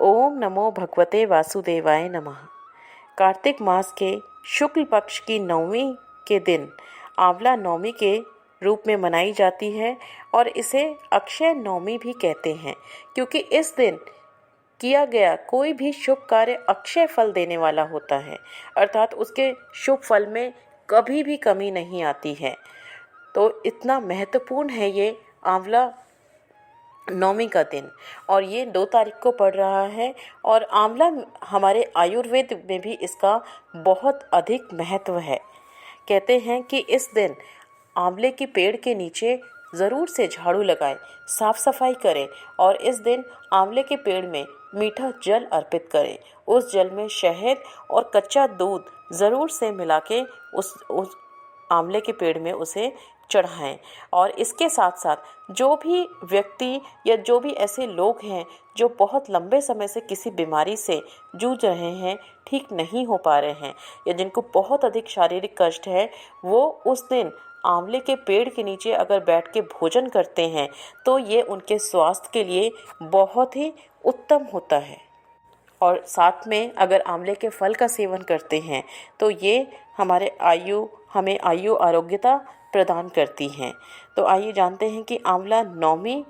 ओम नमो भगवते वासुदेवाय नमः। कार्तिक मास के शुक्ल पक्ष की नवमी के दिन आंवला नवमी के रूप में मनाई जाती है और इसे अक्षय नवमी भी कहते हैं, क्योंकि इस दिन किया गया कोई भी शुभ कार्य अक्षय फल देने वाला होता है, अर्थात उसके शुभ फल में कभी भी कमी नहीं आती है। तो इतना महत्वपूर्ण है ये आंवला नवमी का दिन, और ये 2 तारीख को पड़ रहा है। और आंवला हमारे आयुर्वेद में भी इसका बहुत अधिक महत्व है। कहते हैं कि इस दिन आंवले के पेड़ के नीचे ज़रूर से झाड़ू लगाएं, साफ सफाई करें और इस दिन आंवले के पेड़ में मीठा जल अर्पित करें। उस जल में शहद और कच्चा दूध ज़रूर से मिला के उस आंवले के पेड़ में उसे चढ़ाएं। और इसके साथ साथ जो भी व्यक्ति या जो भी ऐसे लोग हैं जो बहुत लंबे समय से किसी बीमारी से जूझ रहे हैं, ठीक नहीं हो पा रहे हैं, या जिनको बहुत अधिक शारीरिक कष्ट है, वो उस दिन आंवले के पेड़ के नीचे अगर बैठ के भोजन करते हैं तो ये उनके स्वास्थ्य के लिए बहुत ही उत्तम होता है। और साथ में अगर आंवले के फल का सेवन करते हैं तो ये हमें आयु आरोग्यता प्रदान करती हैं। तो आइए जानते हैं कि आंवला नवमी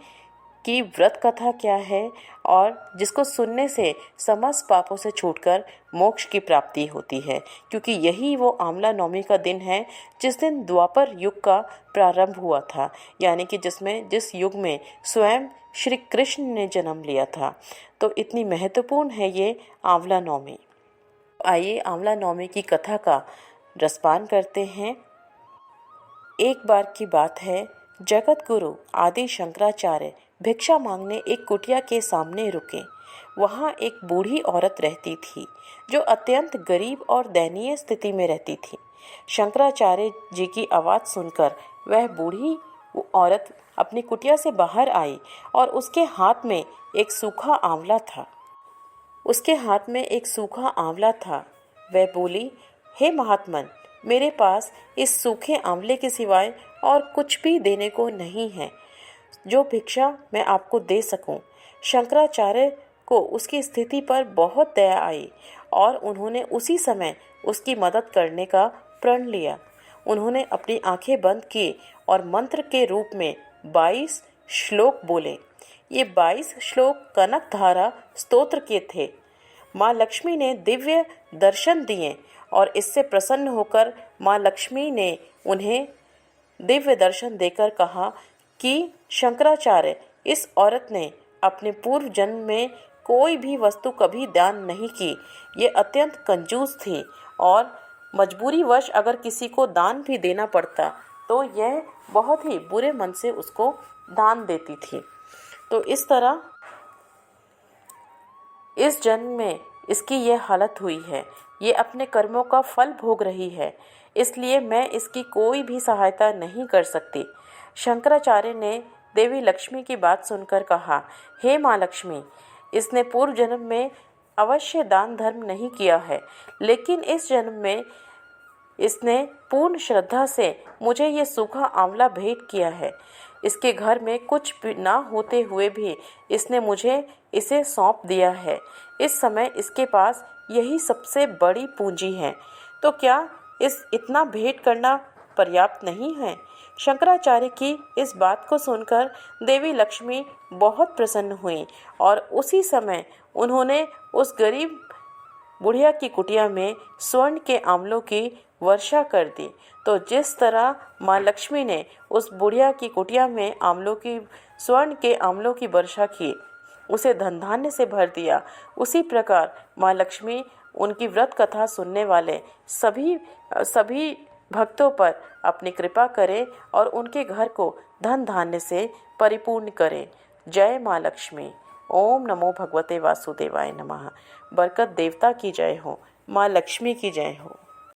की व्रत कथा क्या है, और जिसको सुनने से समस्त पापों से छूटकर मोक्ष की प्राप्ति होती है, क्योंकि यही वो आंवला नवमी का दिन है जिस दिन द्वापर युग का प्रारंभ हुआ था, यानी कि जिस युग में स्वयं श्री कृष्ण ने जन्म लिया था। तो इतनी महत्वपूर्ण है ये आंवला नवमी। आइए आंवला नवमी की कथा का रसपान करते हैं। एक बार की बात है, जगत गुरु आदि शंकराचार्य भिक्षा मांगने एक कुटिया के सामने रुके। वहाँ एक बूढ़ी औरत रहती थी जो अत्यंत गरीब और दयनीय स्थिति में रहती थी। शंकराचार्य जी की आवाज़ सुनकर वह बूढ़ी औरत अपनी कुटिया से बाहर आई और उसके हाथ में एक सूखा आंवला था। वह बोली, हे महात्मन, मेरे पास इस सूखे आंवले के सिवाय और कुछ भी देने को नहीं है जो भिक्षा मैं आपको दे सकूं। शंकराचार्य को उसकी स्थिति पर बहुत दया आई और उन्होंने उसी समय उसकी मदद करने का प्रण लिया। उन्होंने अपनी आंखें बंद की और मंत्र के रूप में 22 श्लोक बोले। ये 22 श्लोक कनकधारा स्तोत्र के थे। माँ लक्ष्मी ने दिव्य दर्शन दिए और इससे प्रसन्न होकर माँ लक्ष्मी ने उन्हें दिव्य दर्शन देकर कहा कि शंकराचार्य, इस औरत ने अपने पूर्व जन्म में कोई भी वस्तु कभी दान नहीं की। ये अत्यंत कंजूस थी और मजबूरीवश अगर किसी को दान भी देना पड़ता तो यह बहुत ही बुरे मन से उसको दान देती थी। तो इस तरह इस जन्म में इसकी यह हालत हुई है। ये अपने कर्मों का फल भोग रही है, इसलिए मैं इसकी कोई भी सहायता नहीं कर सकती। शंकराचार्य ने देवी लक्ष्मी की बात सुनकर कहा, हे माँ लक्ष्मी, इसने पूर्व जन्म में अवश्य दान धर्म नहीं किया है, लेकिन इस जन्म में इसने पूर्ण श्रद्धा से मुझे ये सूखा आंवला भेंट किया है। इसके घर में कुछ भी ना होते हुए भी इसने मुझे इसे सौंप दिया है। इस समय इसके पास यही सबसे बड़ी पूंजी है, तो क्या इतना भेंट करना पर्याप्त नहीं है? शंकराचार्य की इस बात को सुनकर देवी लक्ष्मी बहुत प्रसन्न हुई और उसी समय उन्होंने उस गरीब बुढ़िया की कुटिया में स्वर्ण के आंवलों की वर्षा कर दी। तो जिस तरह माँ लक्ष्मी ने उस बुढ़िया की कुटिया में स्वर्ण के आंवलों की वर्षा की, उसे धन धान्य से भर दिया, उसी प्रकार माँ लक्ष्मी उनकी व्रत कथा सुनने वाले सभी भक्तों पर अपनी कृपा करें और उनके घर को धन धान्य से परिपूर्ण करें। जय माँ लक्ष्मी। ओम नमो भगवते वासुदेवाय नमः। बरकत देवता की जय हो, माँ लक्ष्मी की जय हो।